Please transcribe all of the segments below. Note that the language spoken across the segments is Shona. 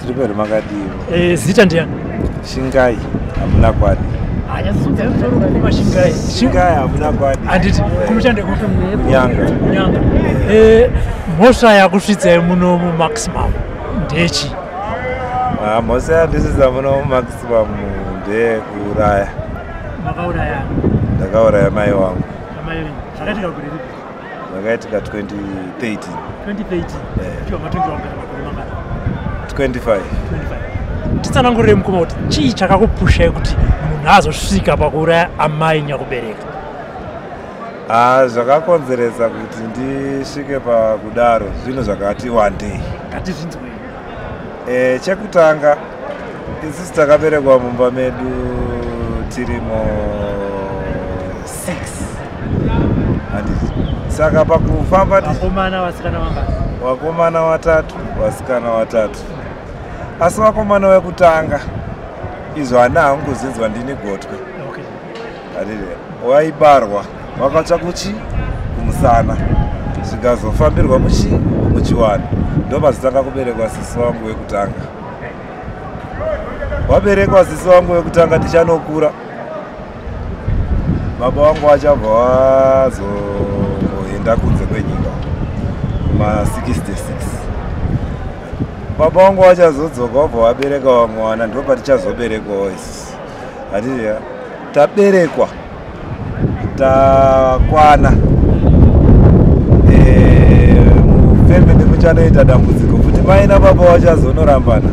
Triperi makadivo. Zita ndiani? Shingai hamuna kwadi. Ayasudza msoro kuma Shingai. Shingai hamuna kwadi. Anditi kumushande kuti Nyanga. Nyanga. Mhosva yakusvitsa muno mu maximum ndechi. Mhosva yandisvitsa muno mu maximum ndekuuraya. Makauraya? Ndakauraya mai wangu. Amai zvakaitika kuri ripi? Zvakaitika 2013. 2013? Chiwa matongira wapera makore mangana? 25. Titsanangurire mukoma kuti chii chakakupushai kuti munhu azosvika pakuuraya amai nyakubereka? Zvakakonzeresa kuti ndisvike pakudaro zvinhu zvakati wandei. Ngatizvinzwei. Chekutanga isusu takaberekwa mumba medu tirimo 6. Saka pakufamba vakomana vasikana vangani? Vakomana 3, vasikana 3. Asi vakomana vekutanga izvo hana hanguzinzwa ndini gotwe. Waibarwa wakatsva kuchi kumusana zvikazofambirwa muchiwana ndopazitanga kuberekwa sisi wangu wekutanga. Waberekwa sisi wangu wekutanga tichanokura baba wangu achabva wazoenda kunze kwenyika ma66. Baba wangu wachazodzoka wabva wabereka wamwe mwana ndopatichazoberekwawo isusu. Hatiya taberekwa takwana mufemini muchanoita dambudziko kuti mai nababa vachazonorambana.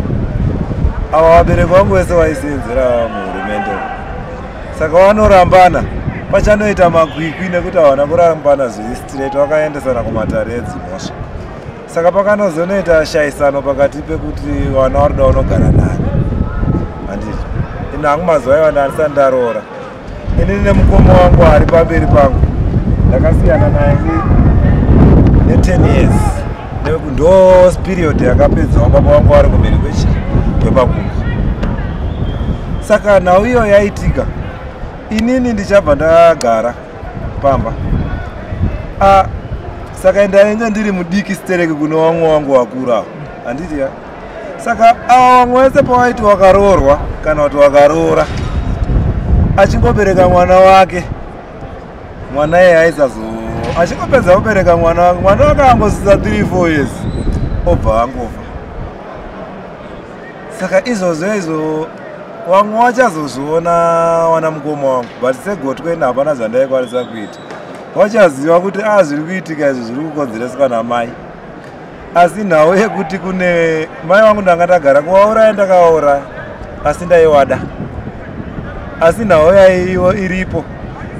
Ava vabereki vangu vese vaisenzera muhurumende, saka vanorambana vachanoita makwikwi nekuti havana kurambana zviri straight, vakaendesana kumatare edzimhosva. Saka pakanozonoita shayisano pakati pekuti vana varida unogara nani. Handiti ini hangu mazuva iwa ndandisati ndaroora. Ini nemukoma wangu ari pamberi pangu ndakasiyana naye ne10 years. Ndo period yakapedzawo baba wangu ari kumberi kwepakungwa. Saka nhau iyo yaitika, inini ndichabva ndagara pamba. Saka ndainge ndiri mudiki stereke kuno vamwe wangu wakurawo. Handiti ya. Saka ava vamwe vese pavaiti wakaroorwa kana kuti wakaroora achingobereka mwana wake, mwana iye achingopedza kubereka mwana wake, mwana wake angosvitsa 3-4 years obva angofa. Saka izvozvo vamwe vachazozviona wana mukoma wangu, but segotwe hapana zvandaikwanisa kuita. Vachaziva kuti zviri kuitika izvi zviri kukonzereswa namai. Asi nhau yekuti kune mai wangu ndanga ndagara kuvauraya ndakauraya asi ndaivada. Asi nhau yaiyo iripo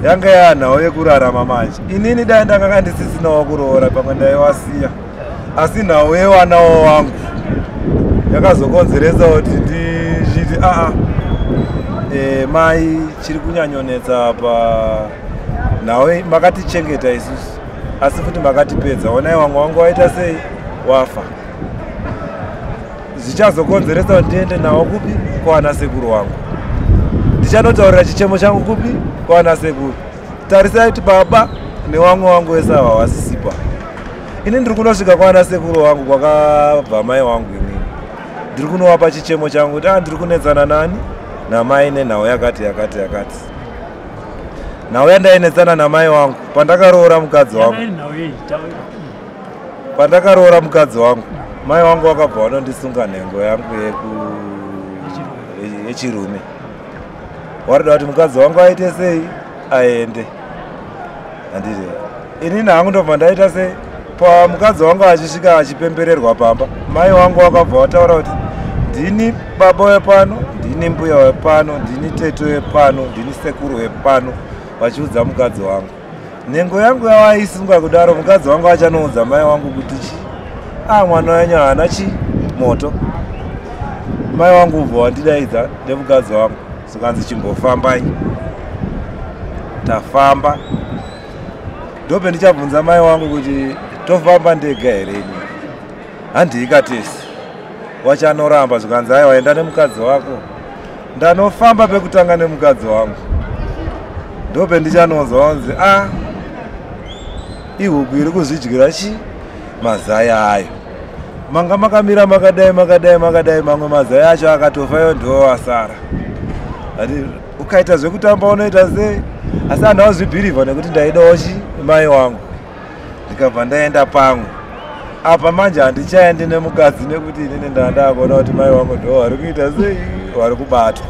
yanga yanhau yekurarama manje. Inini dai ndanga ndisisinawo kuroora pamwe ndaivasiya, asi nhau yewanawo wangu yakazokonzeresa kuti ndizviti mai chiri kunyanyonetsa apa nhau makatichengeta isusu asi futi makatipedza. Onai wamwe wangu waita sei wafa, zvichazokonzeresa kuti ndiende nawo kupi kwana sekuru wangu. Ndichanotaurira chichemo changu kupi kwana sekuru. Tarisai kuti baba newamwe wangu wese ava wasisipa. Ini ndiri kunosvika kwana sekuru wangu kwakabva mai wangu. Inini ndiri kunovapa chichemo changu kuti ndiri kunetsana nani namai nenhau yakati. Nhau yandainetsana namai wangu pandakaroora mukadzi wangu. Pandakaroora mukadzi wangu, mai wangu wakabva vanondisunga nhengo yangu yechirume. Warida kuti mukadzi wangu aite sei aende. Handiti inini hangu ndobva ndaita sei pamukadzi wangu achisvika achipembererwa pamba. Mai wangu wakabva wataura kuti ndini baba wepano, ndini mbuya wepano, ndini tete wepano, ndini sekuru wepano, vachiudza mukadzi wangu. Nhengo yangu yavaisunga kudaro, mukadzi wangu achanoudza mai wangu kuti mwana wenyu haana moto. Mai wangu ubva wandidaidza nemukadzi wangu sokanzi chimbofambai. Tafamba ndope ndichabvunza mai wangu kuti tofamba ndega here ini. Handikatesi wachanoramba zvikanzi aiwa enda nemukadzi wako. Ndanofamba pekutanga nemukadzi wangu ndope ndichanonzwa wanzi ihuku iri kuzvidyira mazai ayo. manga makamira makadai mamwe mazai acho akatofa, yo ndiwo asara. Ati ukaita zvekutamba unoita sei? Asi anhu auzvibhirivha nekuti ndaidawo mai wangu. Ndikabva ndaenda pamwe. Apa manje handichaendi nemukadzi nekuti inini ndanda kuona kuti mai wangu ndiwo vari kuita sei, vari kubatwa.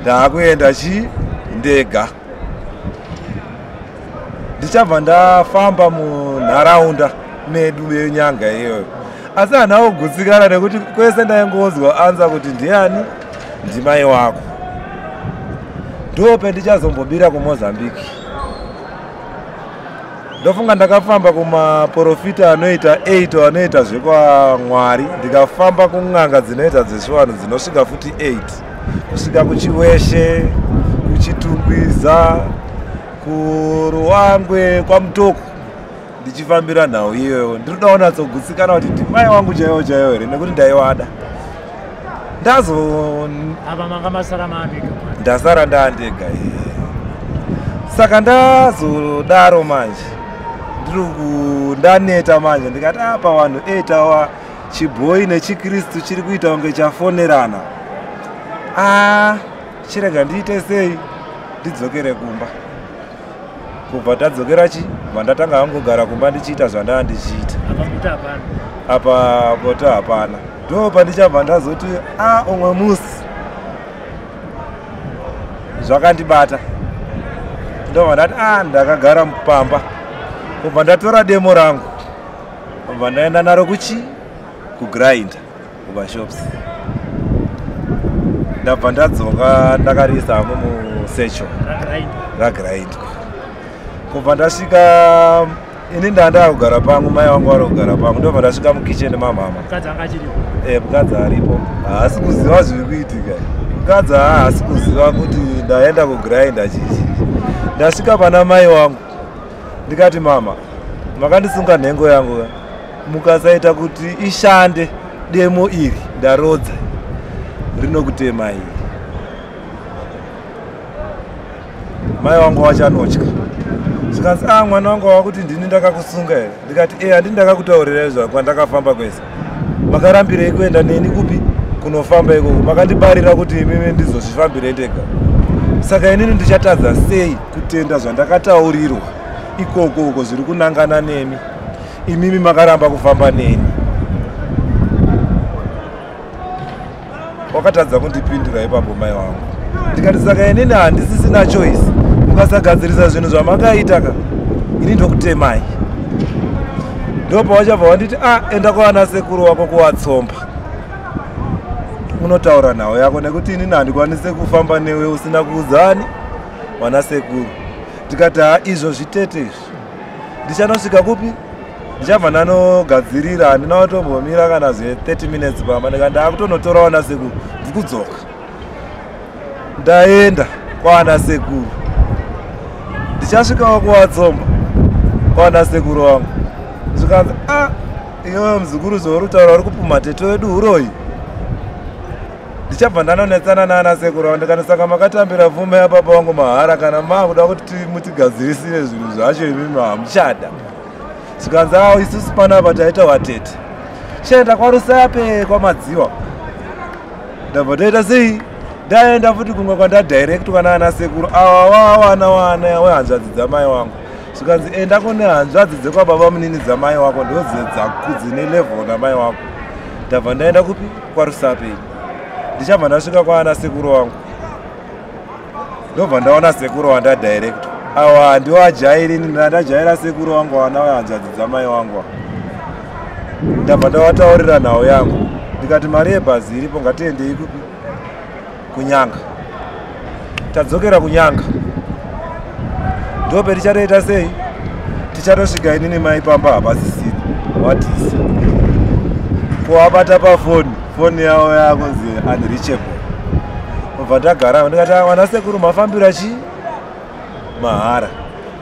Ndaakuenda ndega. Ndichabva ndafamba munharaunda medu yenyanga iyoyo. Asi hanhu augutsikana nekuti kwese ndaingonzwa anza kuti ndiani? Ndimai wako. Ndo pendichazombobira kuMozambique. Ndofunga ndakafamba kumaprofita anoita 8 anoita zvekwaMwari, ndikafamba kun'anga dzinoita zveshiwanu dzinosvika futi 8, kusvika kuChiweshe, kuChitungwiza, kuRuwangwe, kwaMutoko, ndichifambira nhau iyoyo. Ndinoda kunatsogutsikana kuti ndimai wangu chaiwo chaiwo here, nekuti ndaiwada. Apa manga masara maani? Ndasara ndandega. Saka ndazodaro manje. Ndaneta manje ndikati apa vanhu 8 awa chibhoyi nechiKristu chiri kuita kunge chafonerana. Chirega ndiite sei? Ndidzokere kumba. Kubva tadzokera ndatanga hangogara kumba ndichiita zvandanga ndichiita. Apa bota hapana. Ndo pandichabva ndazoti umwe musi zvakandibata. Ndobva ndati ndakagara mupamba. Kubva ndatora demo rangu. Kubva ndaenda naro kugrind kumashops. Ndabva ndadzoka ndakariisa musecho ragrind. Kubva ndasvika ini ndanda kugara pangu, mai wangu vari kugara pangu. Ndobva ndasvika mukicheni mamama. Mukadzi anga achiripo? Mukadzi aripo. Haasi kuziva zviri kuitika. Mukadzi haasi kuziva kuti ndaenda kugrinda chichi. Ndasvika pana mai wangu. Ndikati mama, makandisunga nhengo yangu. Mukasaita kuti ishande demo iri ndarodza rinokutemai. Mai wangu wachanotya. Zvikanzi mwana wangu wakuti ndini ndakakusunga here. Ndikati handini ndakakutaurira izvo kwandakafamba kwese. Makarambirei kuenda neni kupi? Kunofamba ikoko. Makandibarira kuti imimi ndizozvifambire ndega. Saka inini ndichatadza sei kutenda zvandakataurirwa ikoko zviri kunangana nemi? Imimi makaramba kufamba neni. Wakatadza kundipindura ipapo mai wangu. Ndikati saka inini handisisina choice. Mukasagadzirisa zvinhu zvamakaita ini ndokutemai. Ndopa wachabva wanditi enda kwana sekuru wako kuwatsomba. Unotaura nhau yako nekuti inini handikwanise kufamba newe usina kuudzani wana sekuru. Ndikati izvo zvitete izvi. Ndichanosvika kupi? Ndichabva ndanogadzirira, handina kutombomira kana 30 minutes pamba. Ndikati ndakutonotora wana sekuru ndikudzoka. Ndaenda kwana sekuru. Ndichasvikawo kuwatsomba kwana sekuru wangu. Zvikanzi iwe muzukuru zvorutaura uri kupuma tete wedu uroyi. Ndichabva ndanonetsana nana sekuru wangu. Ndikati saka makatambira pfuma yapapa wangu mahara kana makuda kuti mutigadzirisire zvinhu zvacho imimi hamuchada. Zvikanzi isusu panapa taita watete. Chaenda kwarusape kwamadziwa. Ndabva taita sei? Ndaenda futi kumwe kwandadirectwa nana sekuru awa wana wehanzvadzi dzamai wangu. Zvikanzi enda kune hanzvadzi dzekwababa munini dzamai wako dzine level namai wako. Ndabva ndaenda kupi? Kwarusape. Ndichabva ndasvika kwana sekuru wangu. Ndobva ndaona sekuru wandadirectwa. Awa ndiwo ajairi, ndajaira sekuru wangu wana wehanzvadzi dzamai wangu. Ndabva ndawataurira nhau yangu. Ndikati mari yebhazi iripo, ngatiendei kupi? Kunyanga. Tadzokera kunyanga. Ndope tichatoita sei? Tichatosvika inini mai pamba hapasisina. Watisa. Kuwabata pafoni. Foni yavo yakunzi unreachable. Ubva ndagara ndikati wana sekuru mafambira mahara.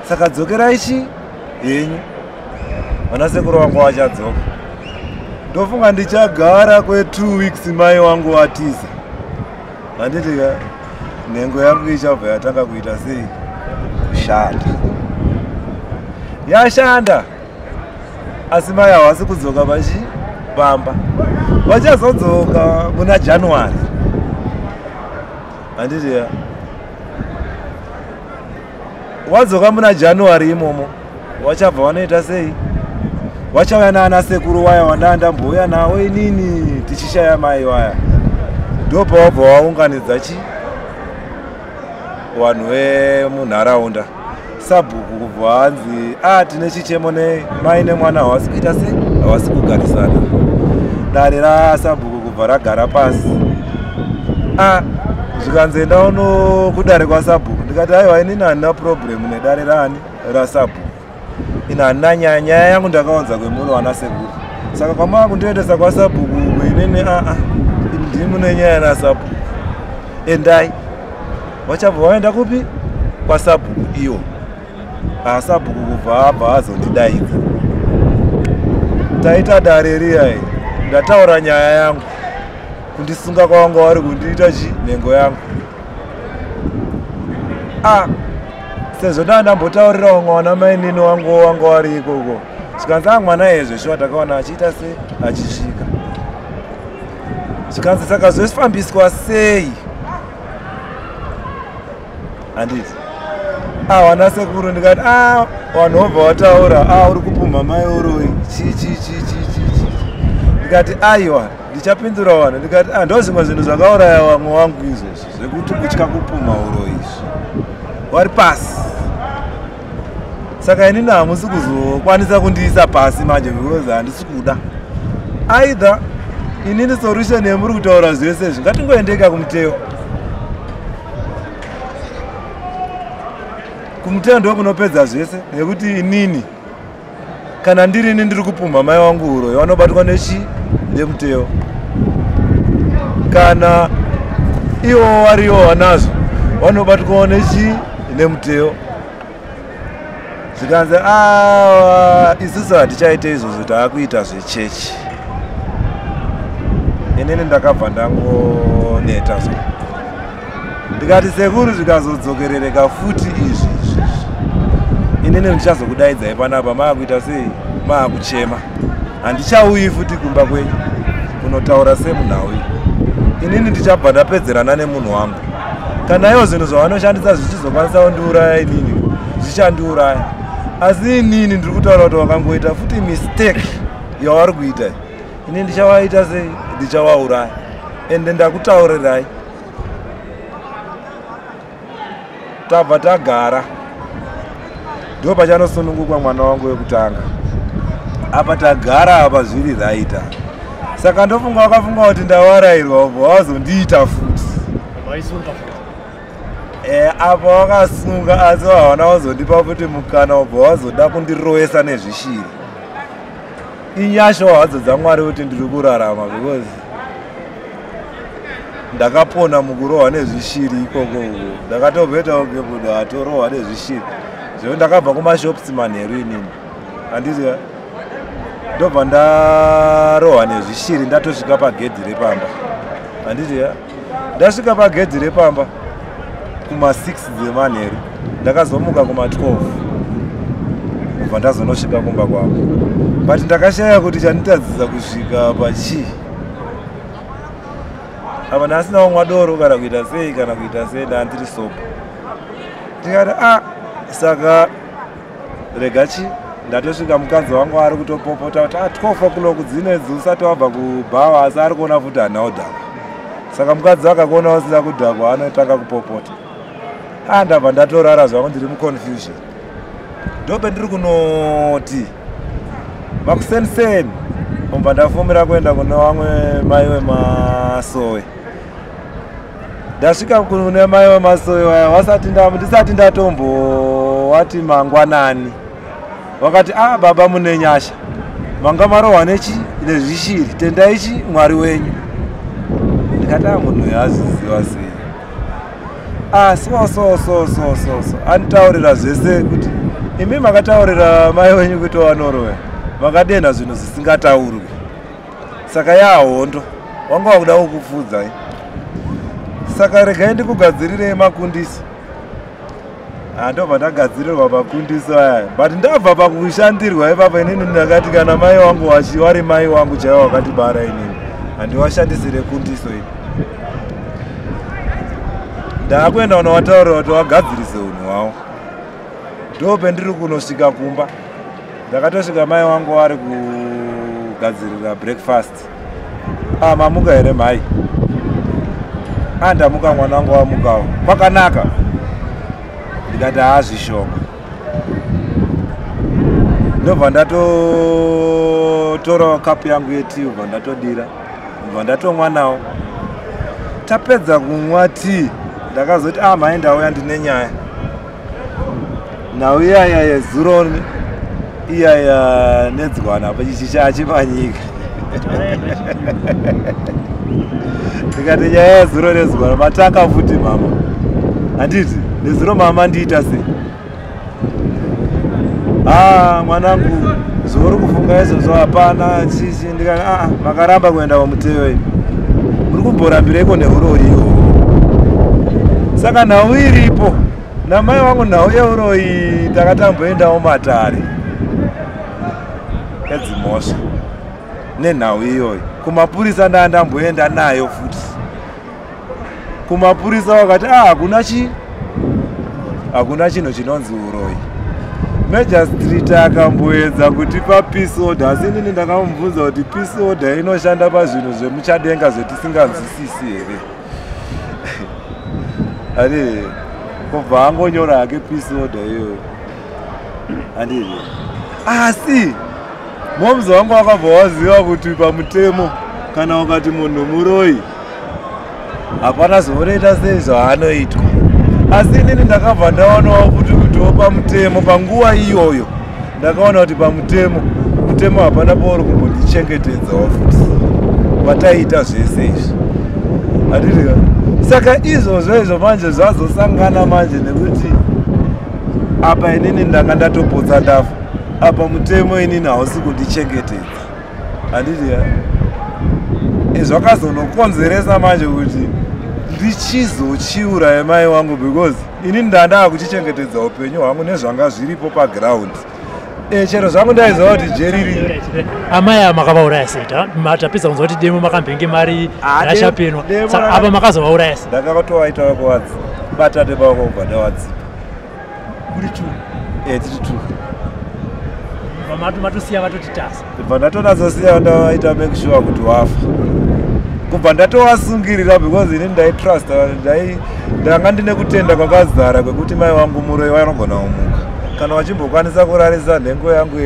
Saka dzokerai henyu. Wana sekuru wangu wachadzoka. Ndofunga ndichagara 2 weeks mai wangu watiza. Handiti nhengo yangu ichabva yatanga kuita sei? Kushanda. Yashanda. Asi mai havasi kudzoka pamba vachazodzoka muna January handiti ya wadzoka muna January imomo wachabva wanoita sei wachauya naana sekuru waya wandandambouya nawo inini tichishaya mai waya ndopa wabva waunganidza chi vanhu vemunharaunda sabhuku kubva hanzi tine chichemo mai nemwana havasi kuita sei havasi kugarisana dare rasabhuku kubva ragara pasi zvikanzoenda uno kudare kwasabhuku ndikati aiwa inini handina problemu nedare rani rasabhuku ina handina nyaya yangu ndakaunza kwemuno wana sekuru saka kwamava kundoendesa kwasabhuku inini ndiri mune nyaya nasabhuku endai wachabva waenda kupi kwasabhuku iwo sabhuku kubva abva azondidaidza taita dare riyai ndataura nyaya yangu kundisunga kwavanga vari kundiita chi nhengo yangu sezvo ndandambotaurirawo mwana mainini wanga vari ikoko zvikanzi mwana ezveshuwa takaona achiita sei achisvika zvikanzi saka zvosifambiswa sei handiti wana sekuru ndikati vanhu vobva wataura uri kupumha mai uroi ndikati aiwa ndichapindura vanhu ndikati ndo zvimwe zvinhu zvakauraya vamwe wangu izvozvo zvekuti kutya kupumha uroi izvi wari pasi saka inini hamusi kuzokwanisa kundiisa pasi manje because handisi kuda either inini solution yemuri kutaura zvese izvi ngatingoendeka kumuteo kumuteo ndo kunopedza zvese nekuti inini kana ndirini ndiri kupumha mai wangu uroi vanobatwa nechi ndemuteo kana ivo variwo vanazvo vanobatwawo nechi nemuteo zvikanzi isusu hatichaite izvozvo taakuita zvechechi inini ndakabva ndangoneta zvo ndikati sekuru zvikazodzokerereka futi izvi inini ndichazokudaidzai panapa maakuita sei maakuchema handichauyi futi kumba kwenyu kunotaura semunhau inini ndichabva ndapedzerana nemunhu wangu kana ivo zvinhu zvavanoshandisa zvichizokwanisa kundiuraya inini zvichandiuraya asi inini ndiri kutaura kuti vakangoita futi mistake yavari kuita inini ndichavaita sei ndichavauraya ende ndakutaurirai tabva tagara ndo pachanosunungukwa mwana wangu wekutanga apa tagara apa zviri raita saka ndofunga wakafunga kuti ndawarairwa ubva wazondiita futi apa wakasunga asi wavana wazondipa futi mukana ubva wazoda kundirowesa nezvishiri inyasha hadzo dzamwari kuti ndiri kurarama because ndakapona mukurohwa nezvishiri ikoko ndakatobvetawo kebudo atorohwa nezvishiri zvo ndakabva kumashops manheru inini handiti ndobva ndarohwa nezvishiri ndatosvika pagedhi repamba handiti ndasvika pagedhi repamba kuma6 dzemanheru ndakazomuka kuma12 kubva ndazonosvika kumba kwangu but ndakashaya kuti chanditadzisa kusvika pachii apa ndasinawo mwadoro kana kuita sei kana kuita sei ndandiri sopa ndikati saka rega chi ndatosvika mukadzi wangu ari kutopopota kuti 12 o'clock dzinedzi usati wabva kubhawa asi ari kuona futi hanawo dhakwa saka mukadzi akakuona usina kudhakwa anotanga kupopota ndabva ndatorara zvangu ndiri muconfusion ndope ndiri kunoti makuseni obva ndafumira kuenda kune vamwe mai vemasowe ndasvika kune mai vemasowe vaya ndisati ndatombowati mangwanani vakati baba mune nyasha manga marohwa nechi nezvishiri tendaichi mwari wenyu ndikati munhu yaziziva sei so anitaurira zvese kuti imi makataurira mai wenyu kuti wanoroya makadenha zvinhu zvisingataurwi saka yahondo wanga wakuda kukupfudzai saka regai ndikugadzirirei makundisi ndobva ndagadzirirwa pakundiso aya, but ndabva pakushandirwa ipapa inini ndakati kana mai wangu wari mai wangu chaiwo wakandibara inini handiwashandisire kundiso ini. Ndakuenda unowataurira kuti wagadzirise unhu hwawo. Ndopendiri kunosvika kumba. Ndakatosvika mai wangu wari kugadzirira breakfast. Mamuka here mai? Ndamuka mwana wangu wamukawo. Kwakanaka. Ndikati zvishonga. Ndobva ndatotora kapu yangu yetii ubva ndatodira. Ubva ndatomwa nawo. Tapedza kumwa tii. Ndakazoti mai ndauya ndine nyaya. Nhau iyaya yezuro iyaya nedzwana pachichicha chipanyika. Ndikati nyaya yezuro nedzwana mataka futi mama. Handiti nezuro mama ndiita sei? Mwanangu zuri kufunga izvozvo hapana chichi. Ndikati makaramba kuenda pamuteyo ini. Muri kumborambireko neurori ihwohwo. Saka nhau iripo. Namai wangu nhau yeuroi takatamboendawo matare edzimhosva nenhau iyoyi. Kumapurisa ndandamboenda nayo futi. Kumapurisa wakati hakuna chinhu chinonzi uroi. Magistrate akamboedza kutipa peace order, asi inini ndakamubvunza kuti peace order inoshanda pazvinhu zvemuchadenga zvetisinganzwisisi here. Handiti kubva angonyora hake peace order iyoyo. Handiti asi momzi wangu wakabva waziva kuti pamutemo kana ukati munhu muroi hapana zvinoita sei zvaanoitwa. Asi inini ndakabva ndaonawo futi kutiwo pamutemo panguva iyoyo ndakaona kuti pamutemo hapana pauri kumbondichengetedzawo futi pataita zvese izvi. Handiti saka izvozvo izvo manje zvazosangana manje nekuti apa inini ndanga ndatopotsa ndafa. Apa mutemo inini hausi kundichengetedza. Handiti zvakazonokonzeresa manje kuti ndichizochiuraya mai wangu because inini ndandaa kuchichengetedza upenyu hwangu nezvanga zviripo paground. Chero zvangu ndaiziva kuti jeriri. Amai makavauraya sei? Tapedza kunzwa kuti demo makambenge mari rashapenwa. Saka apa makazovauraya sei? Ndakatovaitawo kuwadzi. Batate bavo kubva ndawadzipa. Muri tu? Tiri tu. Matosiya vatotitasa. Kubva ndatonazosiya ndavaita make sure kuti wafa. Kubva ndatovasungirira because inini ndaitrusta ndanga ndine kutenda kwakazara kwekuti mai wangu muroi vanogona kumuka. Kana wachimbokwanisa kurarisa nhengo yangu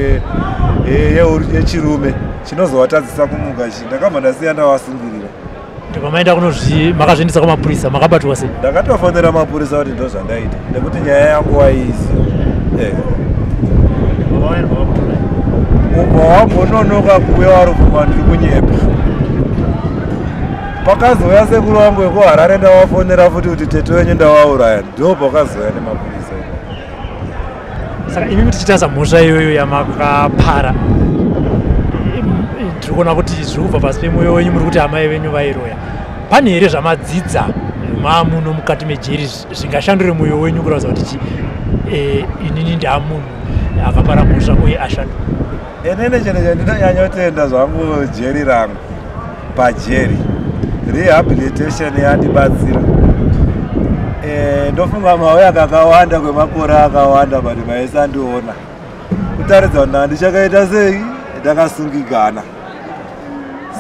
yechirume chinozowatadzisa kumuka chi ndakabva ndasiya ndavasungirira. Ndopamaenda makazviendesa kumapurisa makabatwa sei? Ndakatofonera mapurisa kuti ndozvandaita nekuti nyaya yangu waiiziva. Ubva wambononoka kuuya warubvuma ndiri kunyepa. Pakazouya sekuru wangu wekuharare ndavafonera futi kuti tete wenyu ndavauraya. Ndo pakazouya nemapurisa. Saka imi tichitaza mhosva iyoyo yamakapara, tiri kuona kuti zviri kubva pasi pemwoyo wenyu muri kuti amai venyu vairoya. Pane here zvamadzidza mamuno mukati mejeri zvingashandure mwoyo wenyu kutaudza kuti inini ndamunhu akapara mhosva uye ashandura? Inini chinhu chandinonyanyotenda zvangu jeri rangu pajeri rehabilitation yandibatsira. Ndofunga mauya kakawanda kwemakore akawanda but maisandiona kutaridza kuti handichakaita sei ndakasungikana.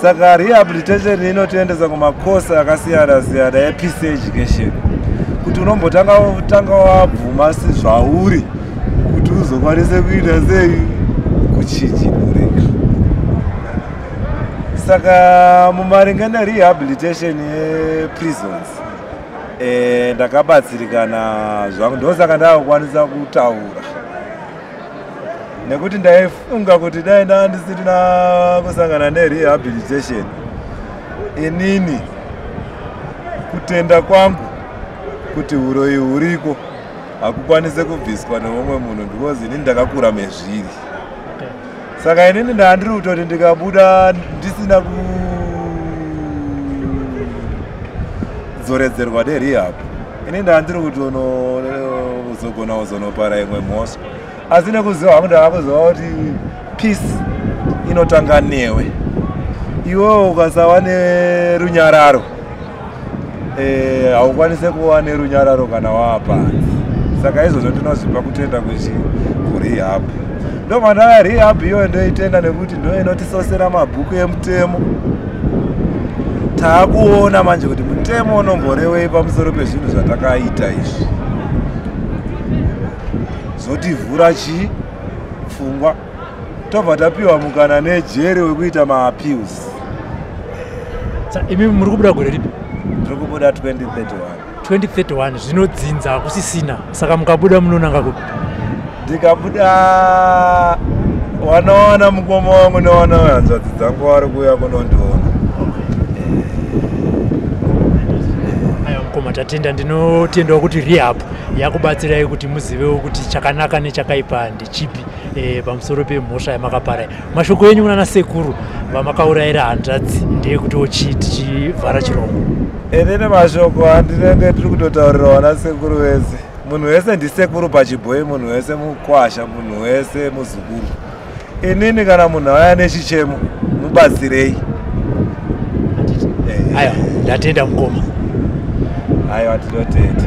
Saka rehabilitation inotoendesa kumakosi akasiyana-siyana epeace education kuti unombotanga wabvuma zvauri kuti uzokwanise kuita sei kuchijimurika. Saka mumaringe nerehabilitation yeprisons ndakabatsirikana zvangu, ndosaka ndakukwanisa kutaura nekuti ndaifunga kuti dai ndisina kusangana nerehabilitation inini kutenda kwangu kuti uroi huriko hakukwanise kubviswa neumwe munhu because inini ndakakura mezviri. Saka inini ndandiri kutoti ndikabuda ndisina kudzoredzerwa nerehab ini ndandiri kuti uzogona kuzonopara imwe mhosva, asi nekuziva hangu ndavakuziva kuti peace inotanga newe. Iwewe ukasava nerunyararo haukwanise kuva nerunyararo kana wava panze. Saka izvozvo ndinozvipa kutenda kurehab. Ndomandaya rehab iyoyo ndoitenda nekuti ndo inotisosera mabhuku emutemo. Taakuona manje kuti mutemo unomborewei pamusoro pezvinhu zvatakaita izvi. Zotivhura pfungwa. Tobva tapiwa mukana nejeri wekuita maappeals. Imi muri kubuda gore ripi? Tiri kubuda 2031. 2031 zvinodzinza kusisina, saka mukabuda munonanga kupi? Ndikabuda wanawana mukoma wangu newana hanzvadzi dzangu vari kuuya kunondiona. Aiwa mukoma, tatenda. Ndinotendawo kuti rehab yakubatsirai kuti muzivewo kuti chakanaka nechakaipa ndechipi pamusoro pemhosva yamakapara. Mashoko enyu nana sekuru vamakaurayira hanzvadzi ndeyekutiwo tichivhara chiromo. Inini mashoko handinenge tiri kutotaurira wana sekuru vese. Munhu wese ndisekuru pachibhoyi, munhu wese mukwasha, munhu wese muzukuru. Inini kana munhu auya nechichemo mubatsirei. Aiwa, ndatenda mukoma. Aiwa, tinotenda.